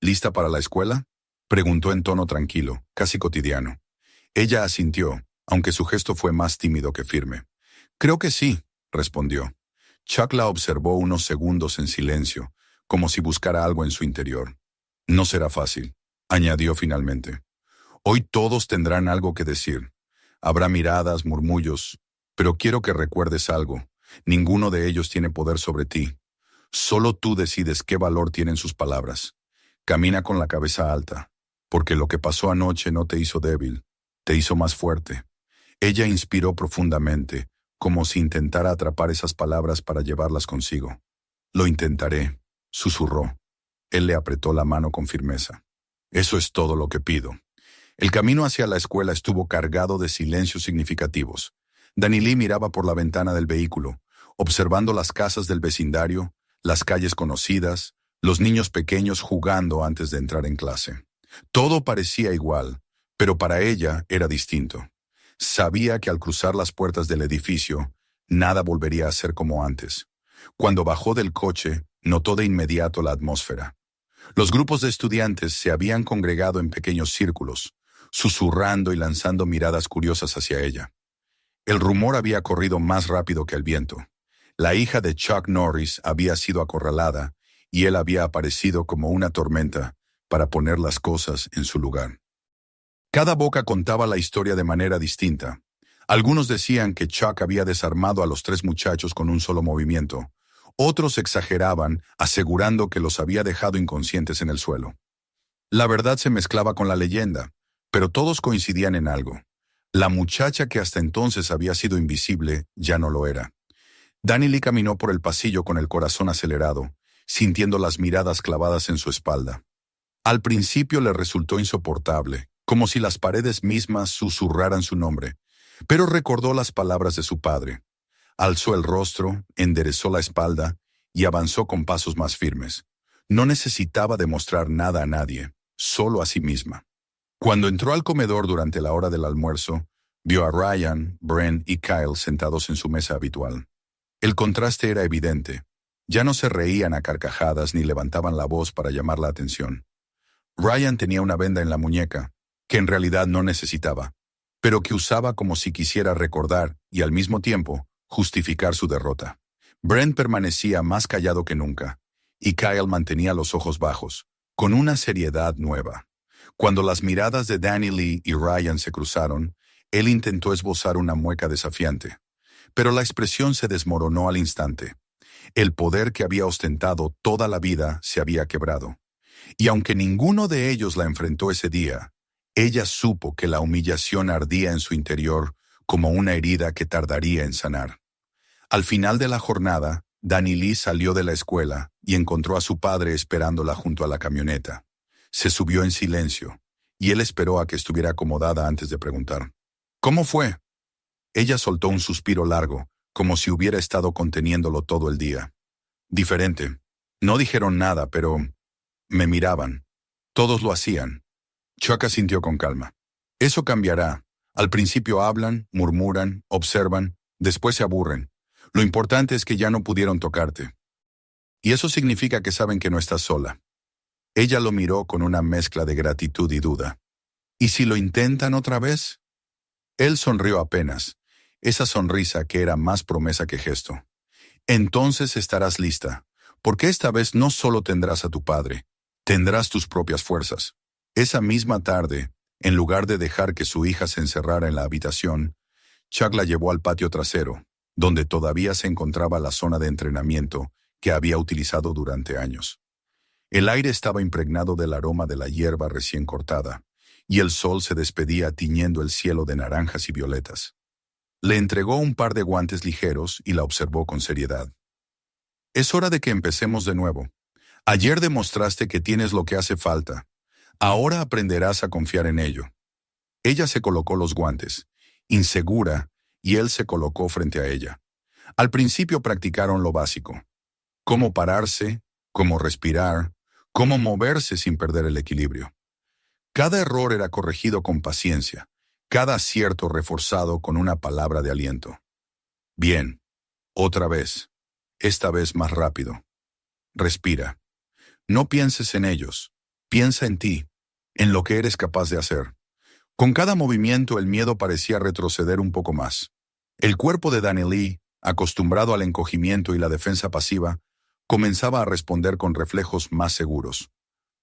¿Lista para la escuela?, preguntó en tono tranquilo, casi cotidiano. Ella asintió, aunque su gesto fue más tímido que firme. «Creo que sí», respondió. Chuck la observó unos segundos en silencio, como si buscara algo en su interior. «No será fácil», añadió finalmente. «Hoy todos tendrán algo que decir. Habrá miradas, murmullos, pero quiero que recuerdes algo. Ninguno de ellos tiene poder sobre ti. Solo tú decides qué valor tienen sus palabras. Camina con la cabeza alta, porque lo que pasó anoche no te hizo débil, te hizo más fuerte». Ella inspiró profundamente, como si intentara atrapar esas palabras para llevarlas consigo. «Lo intentaré», susurró. Él le apretó la mano con firmeza. «Eso es todo lo que pido». El camino hacia la escuela estuvo cargado de silencios significativos. Danilí miraba por la ventana del vehículo, observando las casas del vecindario, las calles conocidas, los niños pequeños jugando antes de entrar en clase. Todo parecía igual, pero para ella era distinto. Sabía que al cruzar las puertas del edificio, nada volvería a ser como antes. Cuando bajó del coche, notó de inmediato la atmósfera. Los grupos de estudiantes se habían congregado en pequeños círculos, susurrando y lanzando miradas curiosas hacia ella. El rumor había corrido más rápido que el viento. La hija de Chuck Norris había sido acorralada y él había aparecido como una tormenta para poner las cosas en su lugar. Cada boca contaba la historia de manera distinta. Algunos decían que Chuck había desarmado a los 3 muchachos con un solo movimiento. Otros exageraban, asegurando que los había dejado inconscientes en el suelo. La verdad se mezclaba con la leyenda, pero todos coincidían en algo. La muchacha que hasta entonces había sido invisible ya no lo era. Danilí caminó por el pasillo con el corazón acelerado, sintiendo las miradas clavadas en su espalda. Al principio le resultó insoportable, como si las paredes mismas susurraran su nombre, pero recordó las palabras de su padre. Alzó el rostro, enderezó la espalda y avanzó con pasos más firmes. No necesitaba demostrar nada a nadie, solo a sí misma. Cuando entró al comedor durante la hora del almuerzo, vio a Ryan, Brent y Kyle sentados en su mesa habitual. El contraste era evidente. Ya no se reían a carcajadas ni levantaban la voz para llamar la atención. Ryan tenía una venda en la muñeca, que en realidad no necesitaba, pero que usaba como si quisiera recordar y al mismo tiempo justificar su derrota. Brent permanecía más callado que nunca, y Kyle mantenía los ojos bajos, con una seriedad nueva. Cuando las miradas de Danilí y Ryan se cruzaron, él intentó esbozar una mueca desafiante, pero la expresión se desmoronó al instante. El poder que había ostentado toda la vida se había quebrado. Y aunque ninguno de ellos la enfrentó ese día, ella supo que la humillación ardía en su interior como una herida que tardaría en sanar. Al final de la jornada, Danilí salió de la escuela y encontró a su padre esperándola junto a la camioneta. Se subió en silencio, y él esperó a que estuviera acomodada antes de preguntar. «¿Cómo fue?». Ella soltó un suspiro largo, como si hubiera estado conteniéndolo todo el día. «Diferente. No dijeron nada, pero me miraban. Todos lo hacían». Chuck asintió con calma. «Eso cambiará. Al principio hablan, murmuran, observan, después se aburren. Lo importante es que ya no pudieron tocarte. Y eso significa que saben que no estás sola». Ella lo miró con una mezcla de gratitud y duda. «¿Y si lo intentan otra vez?». Él sonrió apenas, esa sonrisa que era más promesa que gesto. «Entonces estarás lista, porque esta vez no solo tendrás a tu padre, tendrás tus propias fuerzas». Esa misma tarde, en lugar de dejar que su hija se encerrara en la habitación, Chuck la llevó al patio trasero, donde todavía se encontraba la zona de entrenamiento que había utilizado durante años. El aire estaba impregnado del aroma de la hierba recién cortada, y el sol se despedía tiñendo el cielo de naranjas y violetas. Le entregó un par de guantes ligeros y la observó con seriedad. Es hora de que empecemos de nuevo. Ayer demostraste que tienes lo que hace falta. Ahora aprenderás a confiar en ello. Ella se colocó los guantes, insegura, y él se colocó frente a ella. Al principio practicaron lo básico: cómo pararse, cómo respirar, cómo moverse sin perder el equilibrio. Cada error era corregido con paciencia, cada acierto reforzado con una palabra de aliento. Bien, otra vez, esta vez más rápido. Respira. No pienses en ellos, piensa en ti, en lo que eres capaz de hacer. Con cada movimiento el miedo parecía retroceder un poco más. El cuerpo de Danny Lee, acostumbrado al encogimiento y la defensa pasiva, comenzaba a responder con reflejos más seguros.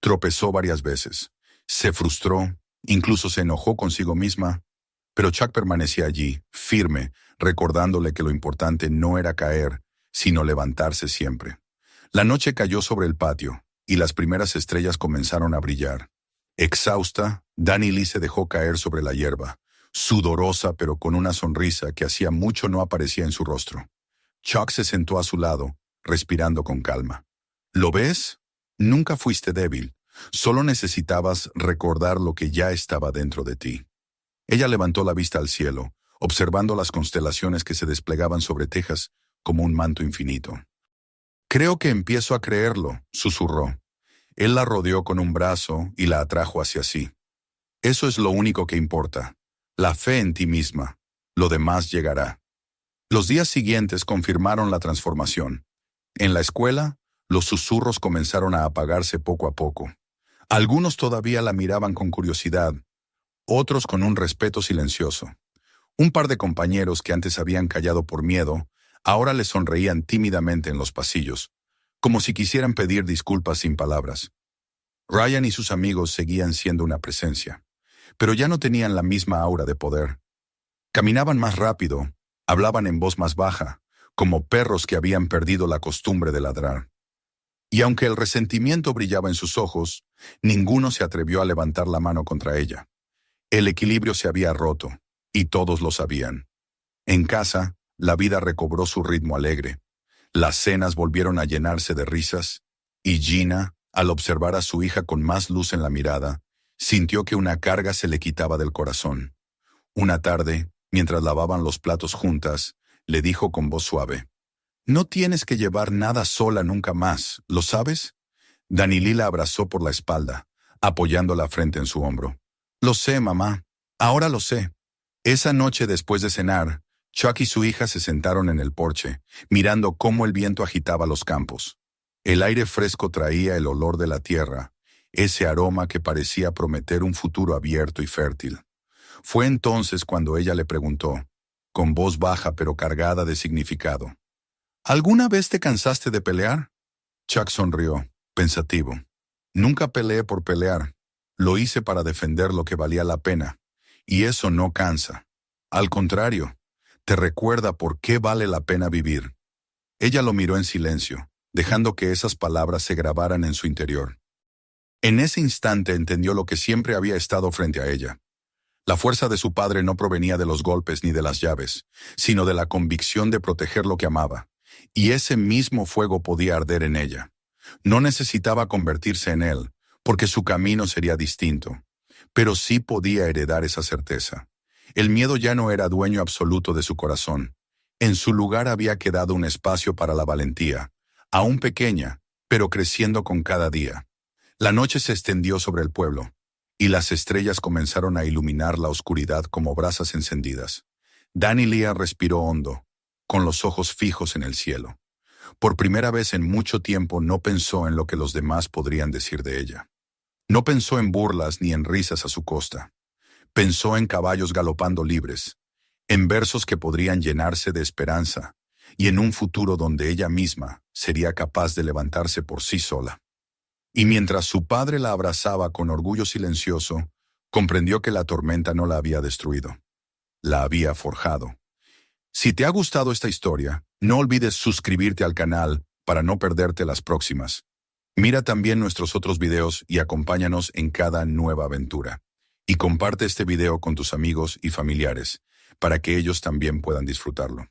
Tropezó varias veces. Se frustró, incluso se enojó consigo misma, pero Chuck permanecía allí, firme, recordándole que lo importante no era caer, sino levantarse siempre. La noche cayó sobre el patio, y las primeras estrellas comenzaron a brillar. Exhausta, Danny Lee se dejó caer sobre la hierba, sudorosa pero con una sonrisa que hacía mucho no aparecía en su rostro. Chuck se sentó a su lado, respirando con calma. ¿Lo ves? Nunca fuiste débil. Solo necesitabas recordar lo que ya estaba dentro de ti. Ella levantó la vista al cielo, observando las constelaciones que se desplegaban sobre Texas como un manto infinito. Creo que empiezo a creerlo, susurró. Él la rodeó con un brazo y la atrajo hacia sí. Eso es lo único que importa. La fe en ti misma. Lo demás llegará. Los días siguientes confirmaron la transformación. En la escuela, los susurros comenzaron a apagarse poco a poco. Algunos todavía la miraban con curiosidad, otros con un respeto silencioso. Un par de compañeros que antes habían callado por miedo, ahora le sonreían tímidamente en los pasillos, como si quisieran pedir disculpas sin palabras. Ryan y sus amigos seguían siendo una presencia, pero ya no tenían la misma aura de poder. Caminaban más rápido, hablaban en voz más baja, como perros que habían perdido la costumbre de ladrar. Y aunque el resentimiento brillaba en sus ojos, ninguno se atrevió a levantar la mano contra ella. El equilibrio se había roto, y todos lo sabían. En casa, la vida recobró su ritmo alegre. Las cenas volvieron a llenarse de risas, y Gina, al observar a su hija con más luz en la mirada, sintió que una carga se le quitaba del corazón. Una tarde, mientras lavaban los platos juntas, le dijo con voz suave: «No tienes que llevar nada sola nunca más, ¿lo sabes?». Danny Lee la abrazó por la espalda, apoyando la frente en su hombro. «Lo sé, mamá. Ahora lo sé». Esa noche después de cenar, Chuck y su hija se sentaron en el porche, mirando cómo el viento agitaba los campos. El aire fresco traía el olor de la tierra, ese aroma que parecía prometer un futuro abierto y fértil. Fue entonces cuando ella le preguntó, con voz baja pero cargada de significado: «¿Alguna vez te cansaste de pelear?». Chuck sonrió, pensativo. «Nunca peleé por pelear. Lo hice para defender lo que valía la pena. Y eso no cansa. Al contrario, te recuerda por qué vale la pena vivir». Ella lo miró en silencio, dejando que esas palabras se grabaran en su interior. En ese instante entendió lo que siempre había estado frente a ella. La fuerza de su padre no provenía de los golpes ni de las llaves, sino de la convicción de proteger lo que amaba. Y ese mismo fuego podía arder en ella. No necesitaba convertirse en él, porque su camino sería distinto. Pero sí podía heredar esa certeza. El miedo ya no era dueño absoluto de su corazón. En su lugar había quedado un espacio para la valentía, aún pequeña, pero creciendo con cada día. La noche se extendió sobre el pueblo, y las estrellas comenzaron a iluminar la oscuridad como brasas encendidas. Danny Lee respiró hondo, con los ojos fijos en el cielo. Por primera vez en mucho tiempo no pensó en lo que los demás podrían decir de ella. No pensó en burlas ni en risas a su costa. Pensó en caballos galopando libres, en versos que podrían llenarse de esperanza, y en un futuro donde ella misma sería capaz de levantarse por sí sola. Y mientras su padre la abrazaba con orgullo silencioso, comprendió que la tormenta no la había destruido. La había forjado. Si te ha gustado esta historia, no olvides suscribirte al canal para no perderte las próximas. Mira también nuestros otros videos y acompáñanos en cada nueva aventura. Y comparte este video con tus amigos y familiares, para que ellos también puedan disfrutarlo.